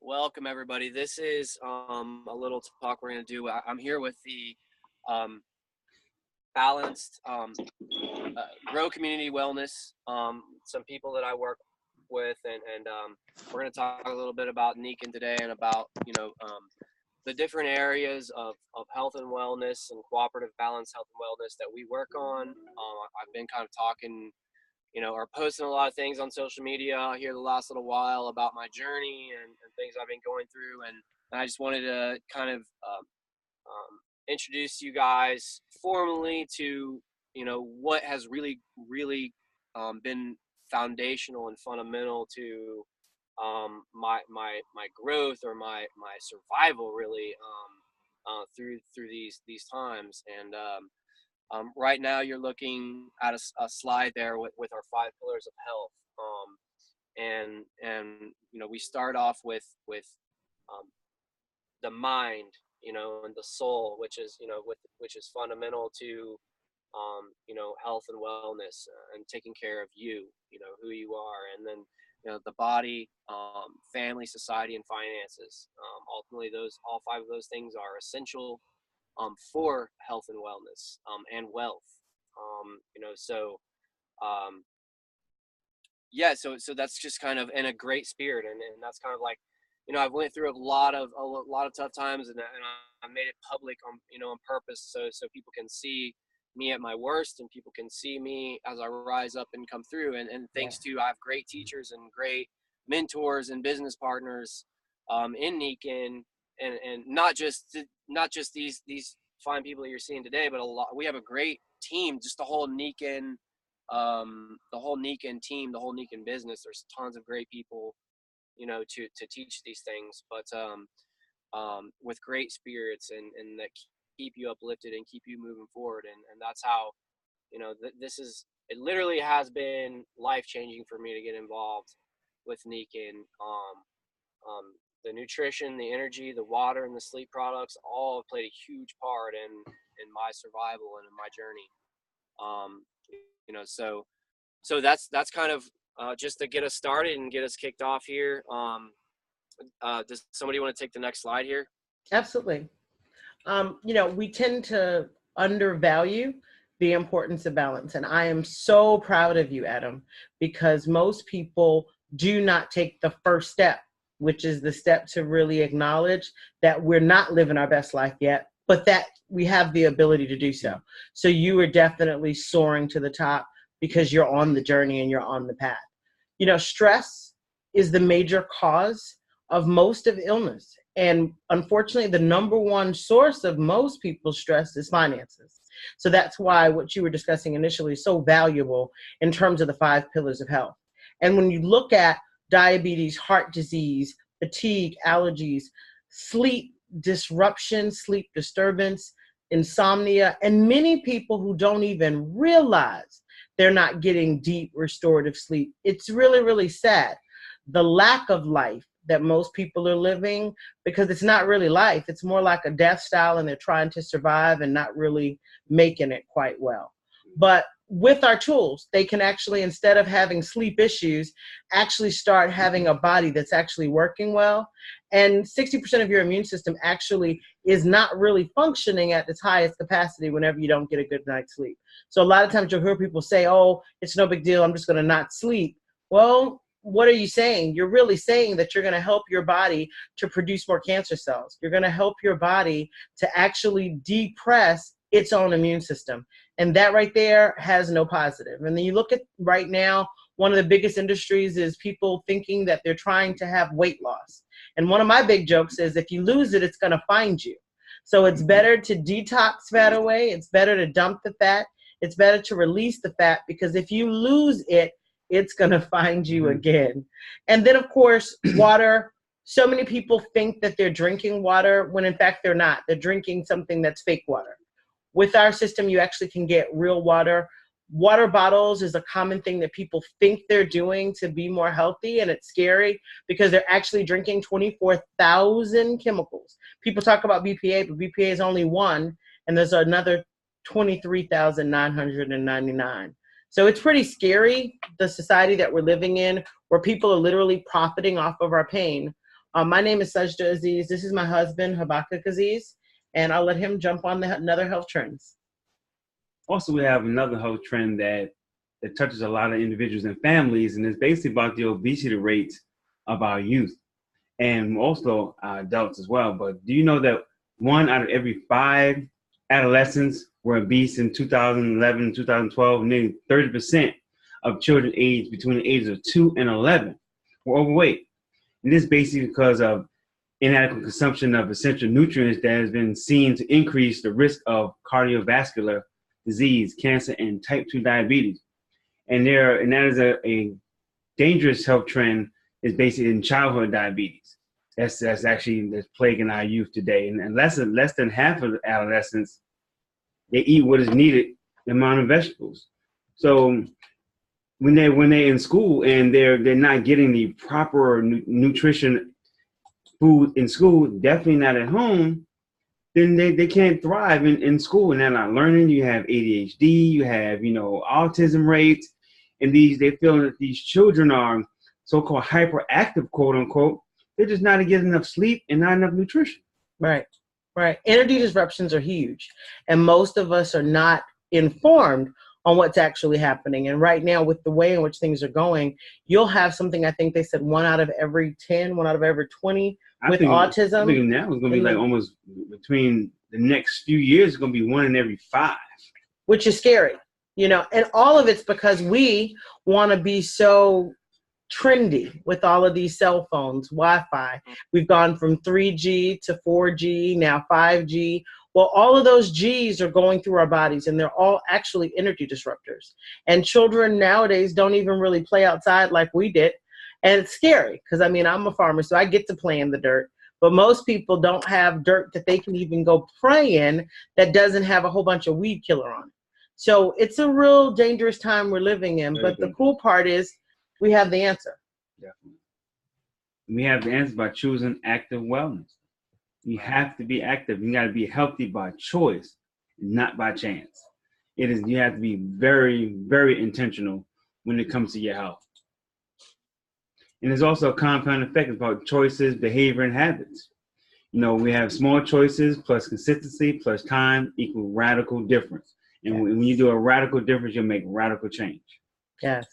Welcome everybody. This is a little talk we're going to do. I'm here with the um, balanced grow community wellness. Some people that I work with, and we're going to talk a little bit about Niffen today and about the different areas of health and wellness and cooperative balanced health and wellness that we work on. I've been kind of talking or posting a lot of things on social media here the last little while about my journey and things I've been going through. And I just wanted to kind of introduce you guys formally to, what has really been foundational and fundamental to my growth or my survival really through these times. And right now, you're looking at a slide there with our 5 pillars of health, and we start off with um, the mind, and the soul, which is fundamental to health and wellness, and taking care of you, who you are, and then the body, family, society, and finances. Ultimately, all 5 of those things are essential for health and wellness, and wealth. So yeah, so that's just kind of in a great spirit, and that's kind of like, I've went through a lot of tough times, and I made it public on purpose, so people can see me at my worst, and people can see me as I rise up and come through, and thanks to I have great teachers and great mentors and business partners in Niffen, and not just these fine people that you're seeing today, but we have a great team, just the whole Niffen team, the whole Niffen business. There's tons of great people, to teach these things, but with great spirits and that keep you uplifted and keep you moving forward. And that's how, it literally has been life-changing for me to get involved with Niffen. The nutrition, the energy, the water, and the sleep products all have played a huge part in my survival and in my journey. So that's kind of just to get us started and get us kicked off here. Does somebody want to take the next slide here? Absolutely. We tend to undervalue the importance of balance. And I am so proud of you, Adam, because most people do not take the first step, which is the step to really acknowledge that we're not living our best life yet, but that we have the ability to do so. So you are definitely soaring to the top because you're on the journey and you're on the path. Stress is the major cause of most of illness. And unfortunately, the number one source of most people's stress is finances. So that's why what you were discussing initially is so valuable in terms of the 5 pillars of health. And when you look at diabetes, heart disease, fatigue, allergies, sleep disruption, sleep disturbance, insomnia, and many people who don't even realize they're not getting deep restorative sleep. It's really, really sad. The lack of life that most people are living, because it's not really life. It's more like a death style, and they're trying to survive and not really making it quite well. But with our tools, they can actually, instead of having sleep issues, actually start having a body that's actually working well. And 60% of your immune system actually is not really functioning at its highest capacity whenever you don't get a good night's sleep. So a lot of times you'll hear people say, oh, it's no big deal, I'm just going to not sleep. Well, what are you saying? You're really saying that you're going to help your body to produce more cancer cells. You're going to help your body to actually depress its own immune system. And that right there has no positive. And then you look at right now, one of the biggest industries is people thinking that they're trying to have weight loss. And one of my big jokes is if you lose it, it's going to find you. So it's better to detox fat away. It's better to dump the fat. It's better to release the fat, because if you lose it, it's going to find you again. And then, of course, water. So many people think that they're drinking water when, in fact, they're not. They're drinking something that's fake water. With our system, you actually can get real water. Water bottles is a common thing that people think they're doing to be more healthy, and it's scary because they're actually drinking 24,000 chemicals. People talk about BPA, but BPA is only one, and there's another 23,999. So it's pretty scary, the society that we're living in, where people are literally profiting off of our pain. My name is Sajda Aziz. This is my husband, Habakkuk Aziz, and I'll let him jump on another health trends. Also, we have another health trend that touches a lot of individuals and families, and it's basically about the obesity rates of our youth and also adults as well. But do you know that 1 out of every 5 adolescents were obese in 2011, 2012? Nearly 30% of children aged between the ages of 2 and 11 were overweight. And this is basically because of inadequate consumption of essential nutrients that has been seen to increase the risk of cardiovascular disease, cancer, and type 2 diabetes. And that is a dangerous health trend is basically in childhood diabetes. That's plaguing our youth today. And less than half of the adolescents, they eat what is needed, the amount of vegetables. So when they're in school and they're not getting the proper nutrition food in school, definitely not at home, then they can't thrive in school, and they're not learning. You have ADHD, you have, autism rates, and they feel that these children are so-called hyperactive, quote unquote. They're just not getting enough sleep and not enough nutrition. Right. Energy disruptions are huge, and most of us are not informed on what's actually happening. And right now, with the way in which things are going, you'll have something, I think they said 1 out of every 10, 1 out of every 20 with autism. I think now it's going to be like almost between the next few years, it's going to be 1 in every 5. Which is scary, and all of it's because we want to be so trendy with all of these cell phones, Wi-Fi. We've gone from 3G to 4G, now 5G. Well, all of those G's are going through our bodies, and they're all actually energy disruptors. And children nowadays don't even really play outside like we did. And it's scary because, I'm a farmer, so I get to play in the dirt. But most people don't have dirt that they can even go play in that doesn't have a whole bunch of weed killer on it. So it's a real dangerous time we're living in. But the cool part is we have the answer. Definitely. We have the answer by choosing active wellness. You have to be active. You got to be healthy by choice, not by chance. You have to be very, very intentional when it comes to your health. And there's also a compound effect about choices, behavior, and habits. We have small choices plus consistency plus time equal radical difference. And when you do a radical difference, you'll make radical change. Yes.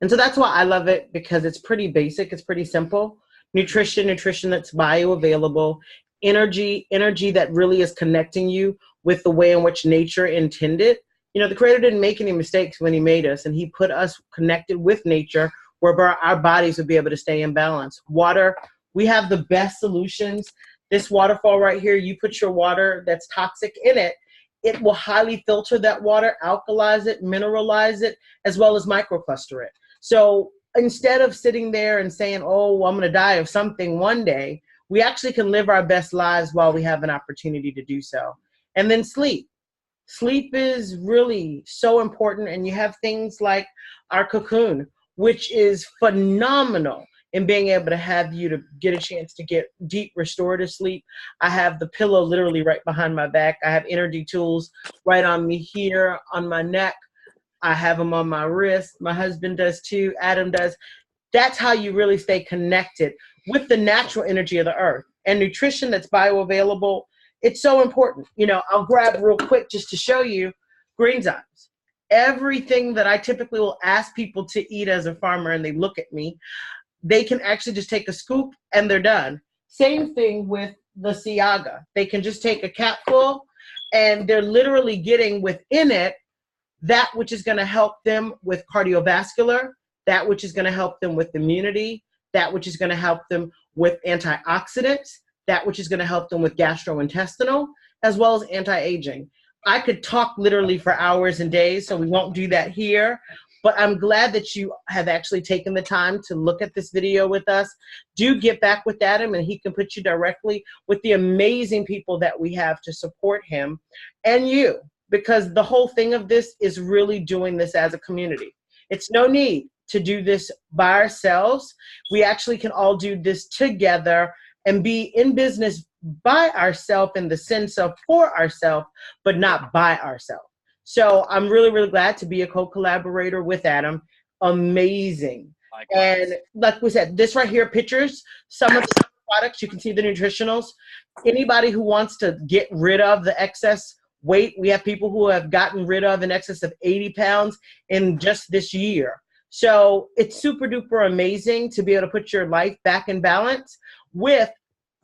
And so that's why I love it, because it's pretty basic. It's pretty simple. Nutrition that's bioavailable. Energy that really is connecting you with the way in which nature intended. The Creator didn't make any mistakes when he made us, and he put us connected with nature where our bodies would be able to stay in balance. Water, we have the best solutions. This waterfall right here, you put your water that's toxic in it, it will highly filter that water, alkalize it, mineralize it, as well as microcluster it. So instead of sitting there and saying, oh, I'm going to die of something one day, we actually can live our best lives while we have an opportunity to do so. And then sleep. Sleep is really so important. And you have things like our cocoon, which is phenomenal in being able to have you to get a chance to get deep restorative sleep. I have the pillow literally right behind my back. I have energy tools right on me here, on my neck. I have them on my wrist. My husband does too. Adam does. That's how you really stay connected with the natural energy of the earth. And nutrition that's bioavailable, it's so important. I'll grab real quick just to show you green zymes. Everything that I typically will ask people to eat as a farmer, and they look at me, they can actually just take a scoop and they're done. Same thing with the Siaga. They can just take a capful and they're literally getting within it that which is going to help them with cardiovascular, that which is going to help them with immunity, that which is going to help them with antioxidants, that which is going to help them with gastrointestinal, as well as anti-aging. I could talk literally for hours and days, so we won't do that here. But I'm glad that you have actually taken the time to look at this video with us. Do get back with Adam, and he can put you directly with the amazing people that we have to support him and you, because the whole thing of this is really doing this as a community. It's no need to do this by ourselves. We actually can all do this together and be in business by ourselves in the sense of for ourselves, but not by ourselves. So I'm really, really glad to be a co-collaborator with Adam. Amazing. Likewise. And like we said, this right here, pictures some of the products. You can see the nutritionals. Anybody who wants to get rid of the excess weight, we have people who have gotten rid of in excess of 80 pounds in just this year. So it's super duper amazing to be able to put your life back in balance with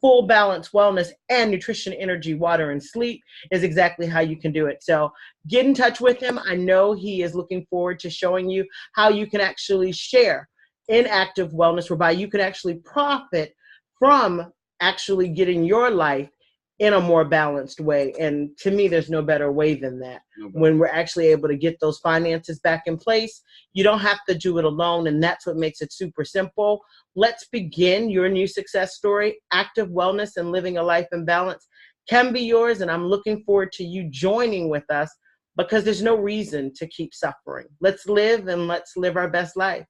full balance wellness and nutrition, energy, water, and sleep is exactly how you can do it. So get in touch with him. I know he is looking forward to showing you how you can actually share in active wellness, whereby you can actually profit from actually getting your life in a more balanced way. And to me, there's no better way than that. When we're actually able to get those finances back in place, you don't have to do it alone. And that's what makes it super simple. Let's begin your new success story. Active wellness and living a life in balance can be yours. And I'm looking forward to you joining with us, because there's no reason to keep suffering. Let's live, and let's live our best life.